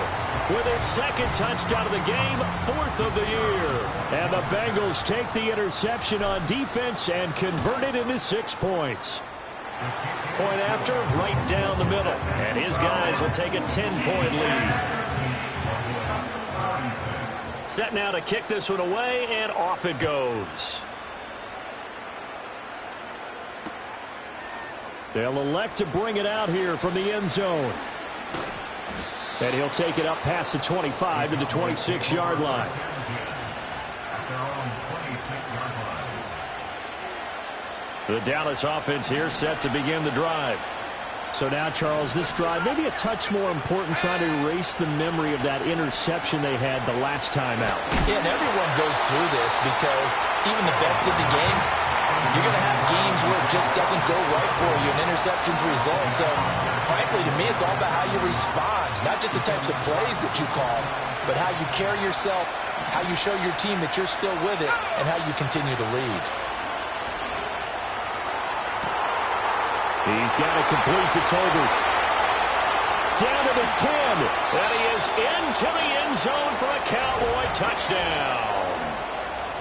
With his 2nd touchdown of the game, 4th of the year. And the Bengals take the interception on defense and convert it into 6 points. Point after, right down the middle. And his guys will take a 10-point lead. Set now to kick this one away, and off it goes. They'll elect to bring it out here from the end zone. And he'll take it up past the 25 to the 26-yard line. The Dallas offense here set to begin the drive. So now, Charles, this drive maybe a touch more important, trying to erase the memory of that interception they had the last time out. Yeah, and everyone goes through this because even the best in the game, you're going to have games where it just doesn't go right for you, and interceptions result. So, frankly, to me, it's all about how you respond, not just the types of plays that you call, but how you carry yourself, how you show your team that you're still with it, and how you continue to lead. He's got it complete to Tolbert. Down to the 10. And he is into the end zone for a Cowboy touchdown.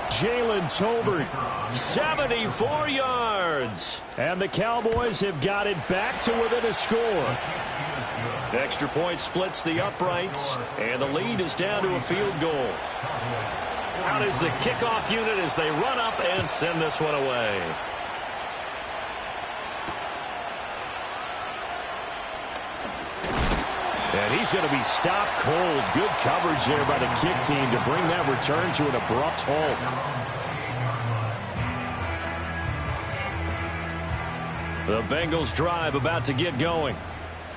Jalen Tolbert, 74 yards. And the Cowboys have got it back to within a score. Extra point splits the uprights, and the lead is down to a field goal. Out is the kickoff unit as they run up and send this one away. And he's going to be stopped cold. Good coverage there by the kick team to bring that return to an abrupt halt. The Bengals drive about to get going.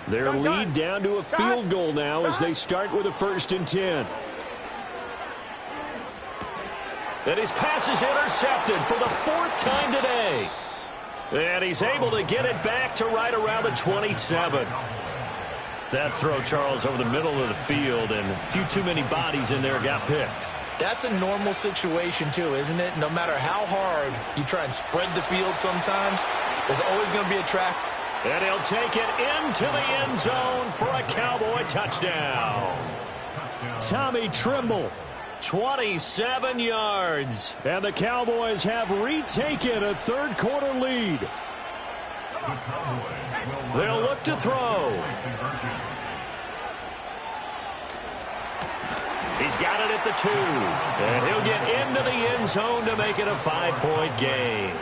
Their lead down to a field goal now as they start with a 1st and 10. And his pass is intercepted for the 4th time today. And he's able to get it back to right around the 27. That throw, Charles, over the middle of the field, and a few too many bodies in there got picked. That's a normal situation, too, isn't it? No matter how hard you try and spread the field sometimes, there's always going to be a track. And he'll take it into the end zone for a Cowboy touchdown. Tommy Tremble. 27 yards. And the Cowboys have retaken a third-quarter lead. They'll look to throw. He's got it at the 2. And he'll get into the end zone to make it a 5-point game.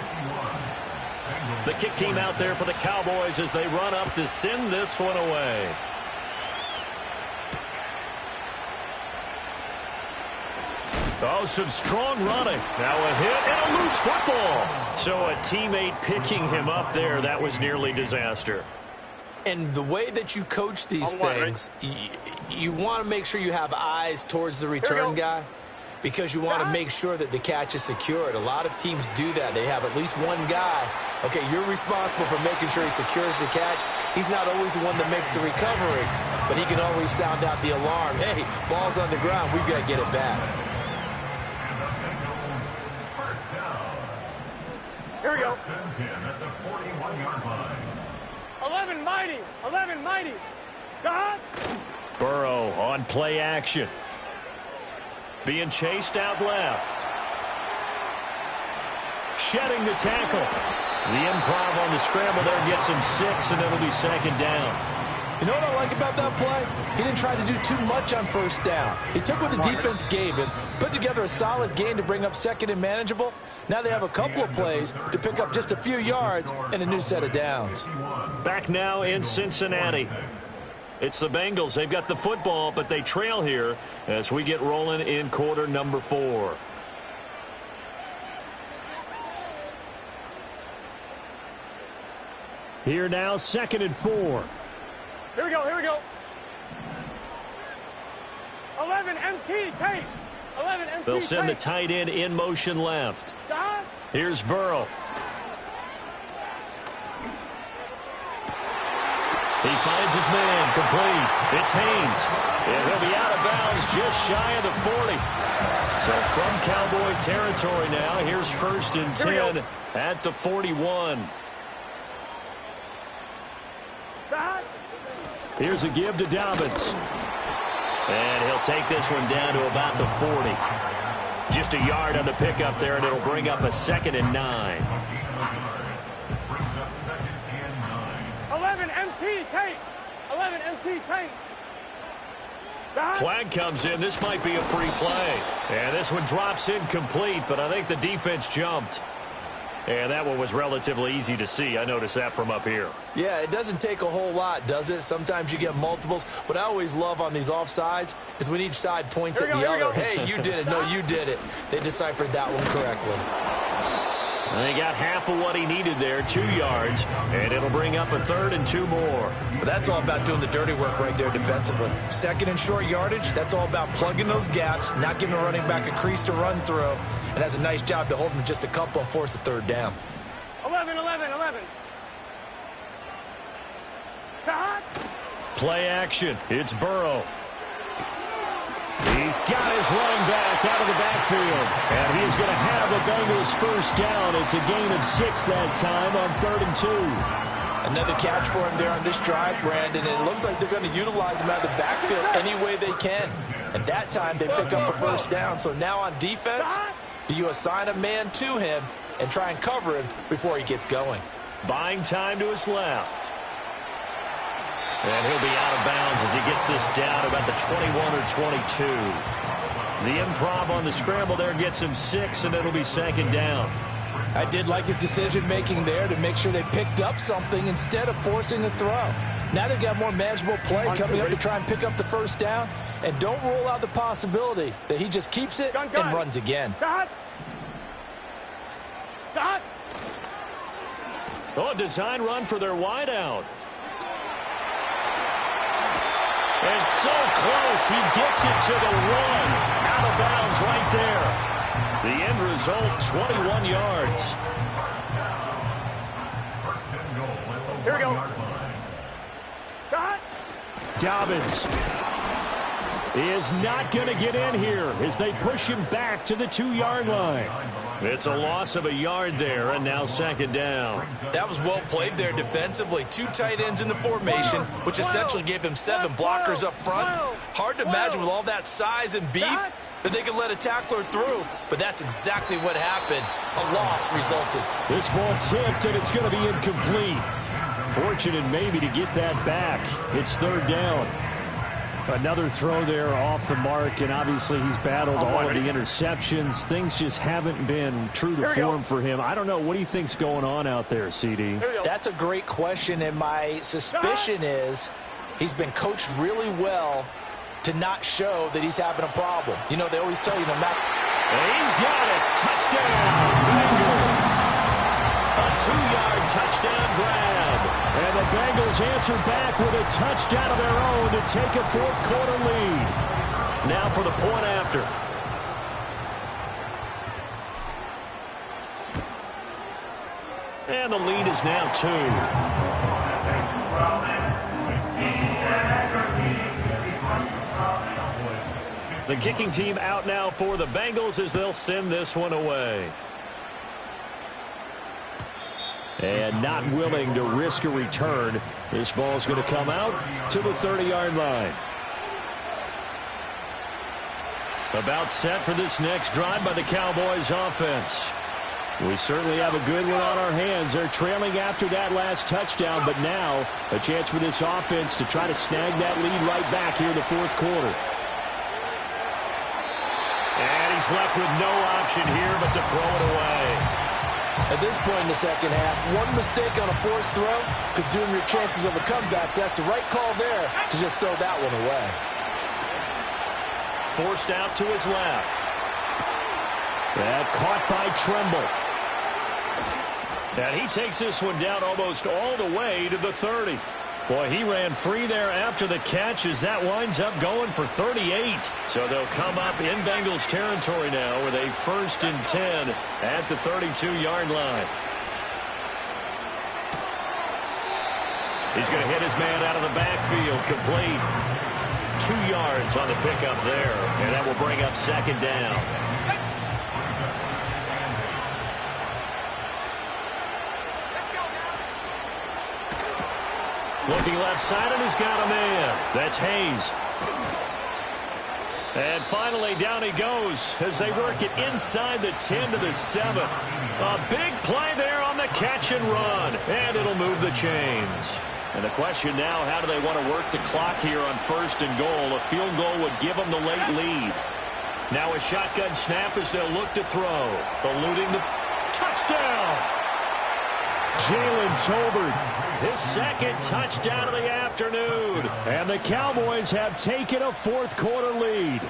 The kick team out there for the Cowboys as they run up to send this one away. Oh, some strong running. Now a hit and a loose football. So a teammate picking him up there, that was nearly disaster. And the way that you coach these things, you want to make sure you have eyes towards the return guy because you want to make sure that the catch is secured. A lot of teams do that. They have at least one guy. Okay, you're responsible for making sure he secures the catch. He's not always the one that makes the recovery, but he can always sound out the alarm. Hey, ball's on the ground. We've got to get it back. Here we go. 11 mighty. 11 mighty. God. Burrow on play action. Being chased out left. Shedding the tackle. The improv on the scramble there gets him 6, and it'll be 2nd down. You know what I like about that play? He didn't try to do too much on 1st down. He took what the defense gave him, put together a solid game to bring up 2nd and manageable. Now they have a couple of plays to pick up just a few yards and a new set of downs. Back now in Cincinnati. It's the Bengals. They've got the football, but they trail here as we get rolling in quarter number 4. Here now, 2nd and 4. Here we go. Here we go. 11 MT tape. 11 MT They'll send the tape. tight end in motion left. God. Here's Burrow. He finds his man, complete. It's Haynes. And he'll be out of bounds just shy of the 40. So from Cowboy territory now, here's 1st and 10 at the 41. God. Here's a give to Dobbins. And he'll take this one down to about the 40. Just a yard on the pickup there, and it'll bring up a 2nd and 9. 11 MT tape. 11 MT tape. God. Flag comes in. This might be a free play. And this one drops incomplete, but I think the defense jumped. And that one was relatively easy to see. I noticed that from up here. Yeah, it doesn't take a whole lot, does it? Sometimes you get multiples. What I always love on these offsides is when each side points at the other. Hey, you did it. No, you did it. They deciphered that one correctly. And he got half of what he needed there, 2 yards, and it'll bring up a 3rd and 2 more. But that's all about doing the dirty work right there defensively. 2nd and short yardage, that's all about plugging those gaps, not giving a running back a crease to run through, and has a nice job to hold him just a couple and force a 3rd down. 11, 11, 11. God. Play action. It's Burrow. He's got his running back out of the backfield. And he is going to have the Bengals 1st down. It's a gain of 6 that time on 3rd and 2. Another catch for him there on this drive, Brandon. And it looks like they're going to utilize him out of the backfield any way they can. And that time they pick up a 1st down. So now on defense, do you assign a man to him and try and cover him before he gets going? Buying time to his left. And he'll be out of bounds as he gets this down about the 21 or 22. The improv on the scramble there gets him 6, and it'll be 2nd down. I did like his decision-making there to make sure they picked up something instead of forcing a throw. Now they've got more manageable play coming up to try and pick up the first down. And don't rule out the possibility that he just keeps it and runs again. Oh, design run for their wideout. And so close, he gets it to the 1. Out of bounds right there. The end result, 21 yards. Here we go. Dobbins is not going to get in here as they push him back to the 2-yard line. It's a loss of a yard there, and now second down. That was well played there defensively. 2 tight ends in the formation, which essentially gave them 7 blockers up front. Hard to imagine with all that size and beef that they could let a tackler through, but that's exactly what happened. A loss resulted. This ball tipped, and it's going to be incomplete. Fortunate maybe to get that back. It's third down. Another throw there off the mark, and obviously he's battled all of the interceptions. Things just haven't been true to form for him. I don't know. What do you think's going on out there, CD? That's a great question, and my suspicion is he's been coached really well to not show that he's having a problem. You know, they always tell you no matter. He's got it. Touchdown, Bengals. A 2-yard touchdown grab. And the Bengals answer back with a touchdown of their own to take a fourth-quarter lead. Now for the point after. And the lead is now 2. The kicking team out now for the Bengals as they'll send this one away. And not willing to risk a return. This ball's going to come out to the 30-yard line. About set for this next drive by the Cowboys offense. We certainly have a good one on our hands. They're trailing after that last touchdown, but now a chance for this offense to try to snag that lead right back here in the fourth quarter. And he's left with no option here but to throw it away. At this point in the second half, one mistake on a forced throw could doom your chances of a comeback. So that's the right call there to just throw that one away. Forced out to his left. That caught by Tremble. And he takes this one down almost all the way to the 30. Boy, he ran free there after the catch as that winds up going for 38. So they'll come up in Bengals territory now with a 1st and 10 at the 32-yard line. He's going to hit his man out of the backfield, complete. 2 yards on the pickup there, and that will bring up second down. Looking left side, and he's got a man. That's Hayes. And finally, down he goes as they work it inside the 10 to the 7. A big play there on the catch and run, and it'll move the chains. And the question now, how do they want to work the clock here on 1st and goal? A field goal would give them the late lead. Now a shotgun snap as they'll look to throw. Eluding the touchdown. Jalen Tolbert, his second touchdown of the afternoon. And the Cowboys have taken a fourth-quarter lead.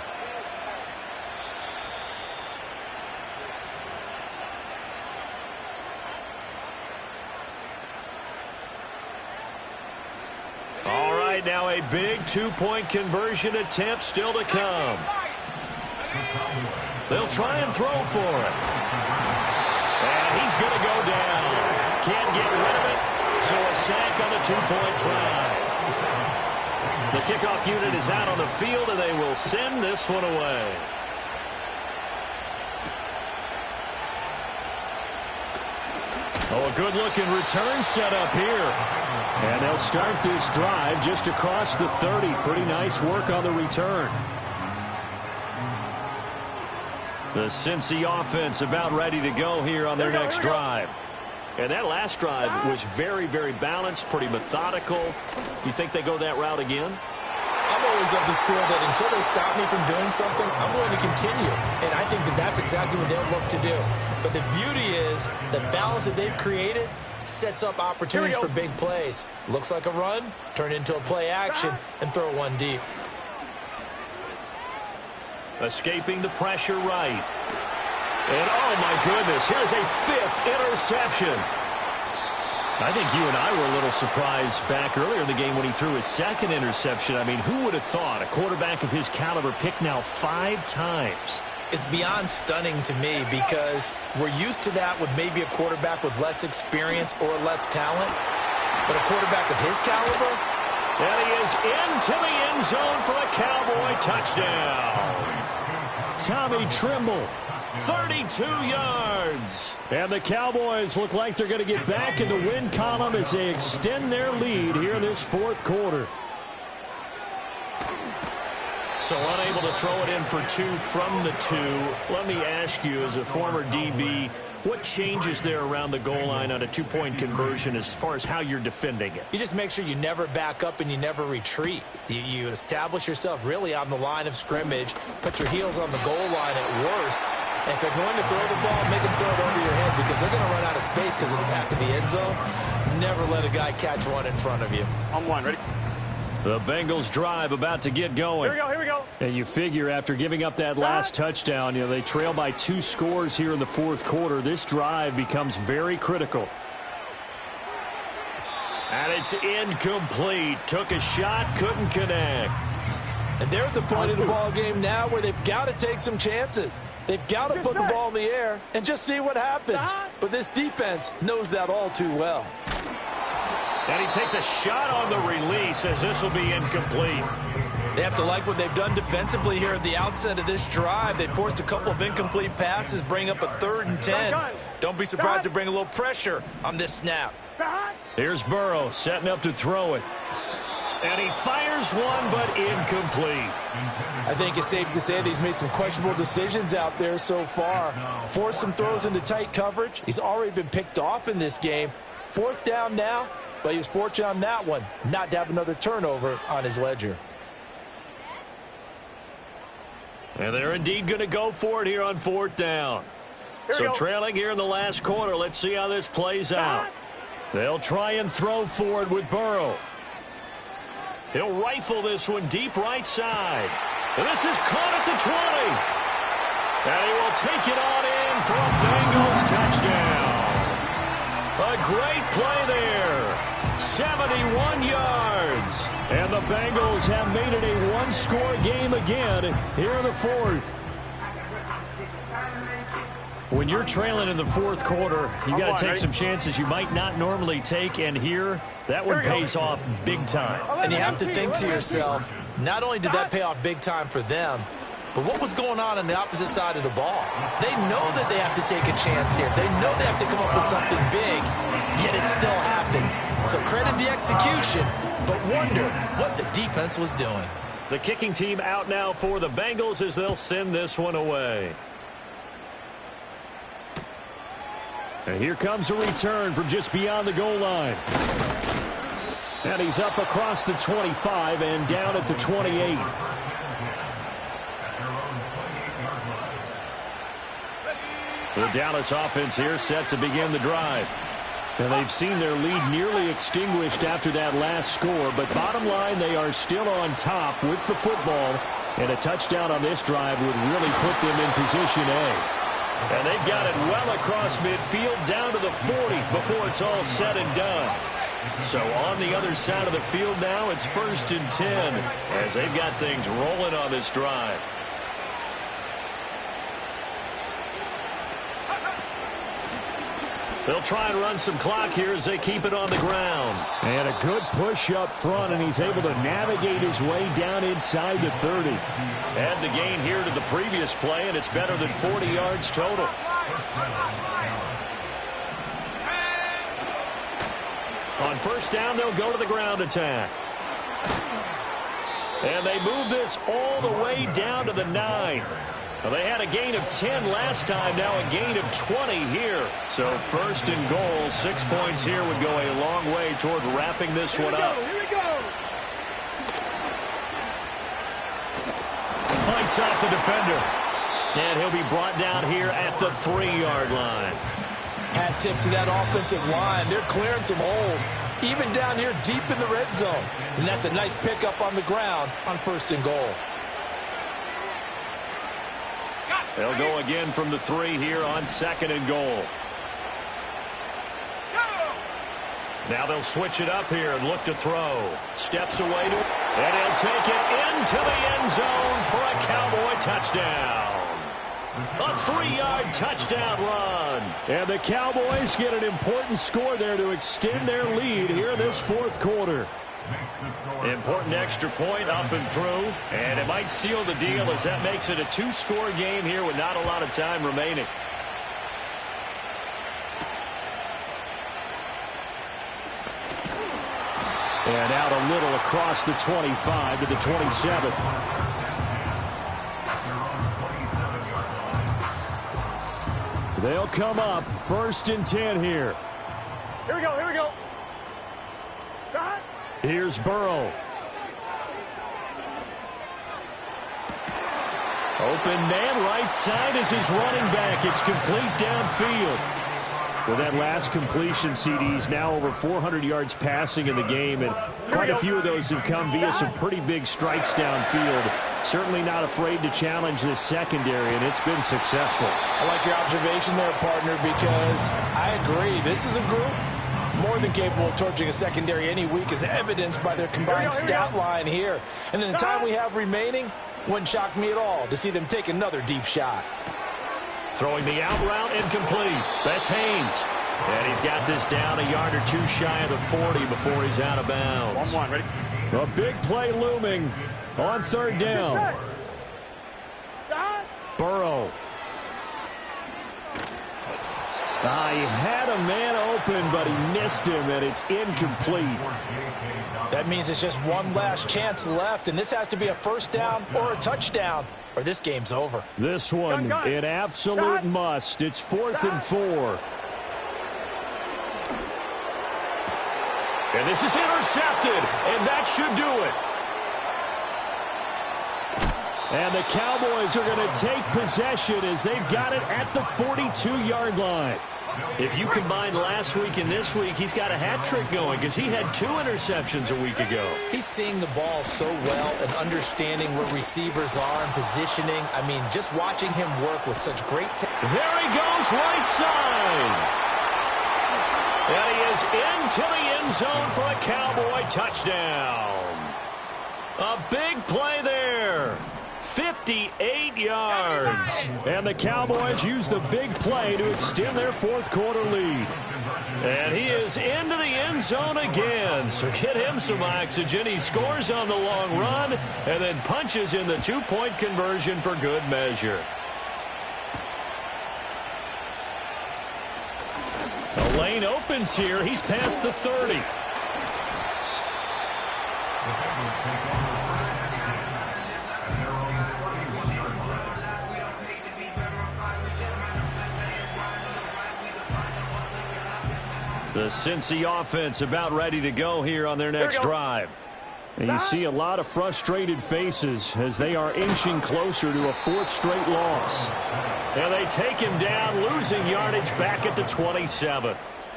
All right, now a big 2-point conversion attempt still to come. They'll try and throw for it. And he's going to go down. Can't get rid of it, so a sack on the 2-point try. The kickoff unit is out on the field, and they will send this one away. Oh, a good-looking return set up here. And they'll start this drive just across the 30. Pretty nice work on the return. The Cincy offense about ready to go here on their next drive. And that last drive was very, very balanced, pretty methodical. You think they go that route again? I'm always of the school that until they stop me from doing something, I'm going to continue. And I think that that's exactly what they'll look to do. But the beauty is the balance that they've created sets up opportunities for big plays. Looks like a run, turn into a play action, and throw one deep. Escaping the pressure right. And, oh, my goodness, here's a 5th interception. I think you and I were a little surprised back earlier in the game when he threw his 2nd interception. I mean, who would have thought a quarterback of his caliber picked now 5 times? It's beyond stunning to me because we're used to that with maybe a quarterback with less experience or less talent. But a quarterback of his caliber? And he is into the end zone for a Cowboy touchdown. Tommy Trimble, 32 yards. And the Cowboys look like they're going to get back in the win column as they extend their lead here in this 4th quarter. So unable to throw it in for 2 from the 2. Let me ask you, as a former DB, what changes there around the goal line on a 2-point conversion as far as how you're defending it? You just make sure you never back up and you never retreat. You establish yourself really on the line of scrimmage, put your heels on the goal line at worst, and if they're going to throw the ball, make them throw it over your head because they're going to run out of space because of the back of the end zone. Never let a guy catch one in front of you. On one, ready? The Bengals drive about to get going. Here we go. And you figure after giving up that last touchdown, they trail by 2 scores here in the 4th quarter. This drive becomes very critical. And it's incomplete. Took a shot, couldn't connect. And they're at the point of the ball game now where they've got to take some chances. They've got to put the ball in the air and just see what happens. But this defense knows that all too well. And he takes a shot on the release as this will be incomplete. They have to like what they've done defensively here at the outset of this drive. They forced a couple of incomplete passes, bring up a 3rd and 10. Don't be surprised to bring a little pressure on this snap. Here's Burrow setting up to throw it. And he fires one, but incomplete. I think it's safe to say that he's made some questionable decisions out there so far. Forced some throws into tight coverage. He's already been picked off in this game. 4th down now. But he was fortunate on that one, not to have another turnover on his ledger. And they're indeed going to go for it here on 4th down. So trailing here in the last quarter. Let's see how this plays out. They'll try and throw for it with Burrow. He'll rifle this one deep right side. And this is caught at the 20. And he will take it on in for a Bengals touchdown. A great play there. 71 yards. And the Bengals have made it a 1-score game again here in the 4th. When you're trailing in the 4th quarter, you got to take some chances you might not normally take, and here, that one pays off big time. And you have to think to yourself, not only did that pay off big time for them, but what was going on the opposite side of the ball? They know that they have to take a chance here. They know they have to come up with something big, yet it still happens. So credit the execution, but wonder what the defense was doing. The kicking team out now for the Bengals as they'll send this one away. And here comes a return from just beyond the goal line. And he's up across the 25 and down at the 28. The Dallas offense here set to begin the drive. And they've seen their lead nearly extinguished after that last score. But bottom line, they are still on top with the football. And a touchdown on this drive would really put them in position A. And they've got it well across midfield down to the 40 before it's all said and done. So on the other side of the field now, it's 1st and 10 as they've got things rolling on this drive. They'll try and run some clock here as they keep it on the ground. And a good push up front, and he's able to navigate his way down inside the 30. Add the gain here to the previous play, and it's better than 40 yards total. On 1st down, they'll go to the ground attack. And they move this all the way down to the 9. Well, they had a gain of 10 last time, now a gain of 20 here. So 1st and goal, 6 points here would go a long way toward wrapping this one up. Here we go. fights off the defender. And he'll be brought down here at the 3-yard line. Hat tip to that offensive line. They're clearing some holes, even down here deep in the red zone. And that's a nice pickup on the ground on 1st and goal. They'll go again from the 3 here on 2nd and goal. Now they'll switch it up here and look to throw. Steps away to, and he'll take it into the end zone for a Cowboy touchdown. A 3-yard touchdown run. And the Cowboys get an important score there to extend their lead here in this 4th quarter. Important extra point up and through. And it might seal the deal as that makes it a 2-score game here with not a lot of time remaining. And out a little across the 25 to the 27. They'll come up 1st and 10 here. Here we go, here we go. Here's Burrow. Open man right side is his running back. It's complete downfield. With that last completion, CD's now over 400 yards passing in the game, and quite a few of those have come via some pretty big strikes downfield. Certainly not afraid to challenge this secondary, and it's been successful. I like your observation there, partner, because I agree. This is a group more than capable of torching a secondary any week, as evidenced by their combined stat line here. And in the time we have remaining, wouldn't shock me at all to see them take another deep shot. Throwing the out route incomplete. That's Haynes. And he's got this down a yard or 2 shy of the 40 before he's out of bounds. 1-1, ready? A big play looming on 3rd down. Burrow. He had a man open, but he missed him, and it's incomplete. That means it's just one last chance left, and this has to be a 1st down or a touchdown, or this game's over. This one, an absolute must. It's 4th and 4. And this is intercepted, and that should do it. And the Cowboys are going to take possession as they've got it at the 42-yard line. If you combine last week and this week, he's got a hat trick going because he had 2 interceptions a week ago. He's seeing the ball so well and understanding where receivers are and positioning. I mean, just watching him work with such great There he goes, right side. And he is into the end zone for a Cowboy touchdown. A big play there. 58 yards. And the Cowboys use the big play to extend their 4th quarter lead. And he is into the end zone again. So get him some oxygen. He scores on the long run and then punches in the 2-point conversion for good measure. The lane opens here. He's past the 30. The Cincy offense about ready to go here on their next drive. And you see a lot of frustrated faces as they are inching closer to a 4th straight loss. And they take him down, losing yardage back at the 27.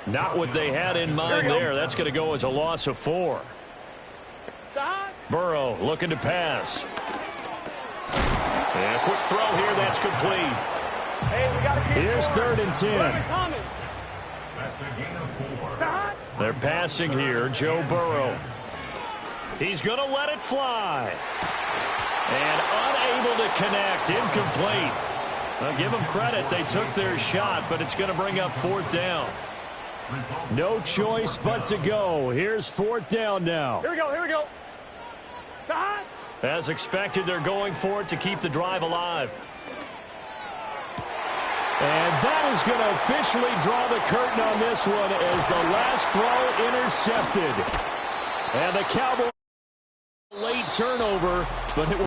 Not what they had in mind there. That's going to go as a loss of 4. Burrow looking to pass. And a quick throw here. That's complete. Hey, we got to keep Here's 3rd and 10. They're passing here. Joe Burrow. He's going to let it fly. And unable to connect. Incomplete. I'll give them credit. They took their shot, but it's going to bring up 4th down. No choice but to go. Here's 4th down now. Here we go, here we go. As expected, they're going for it to keep the drive alive. And that is going to officially draw the curtain on this one as the last throw intercepted. And the Cowboys late turnover, but it was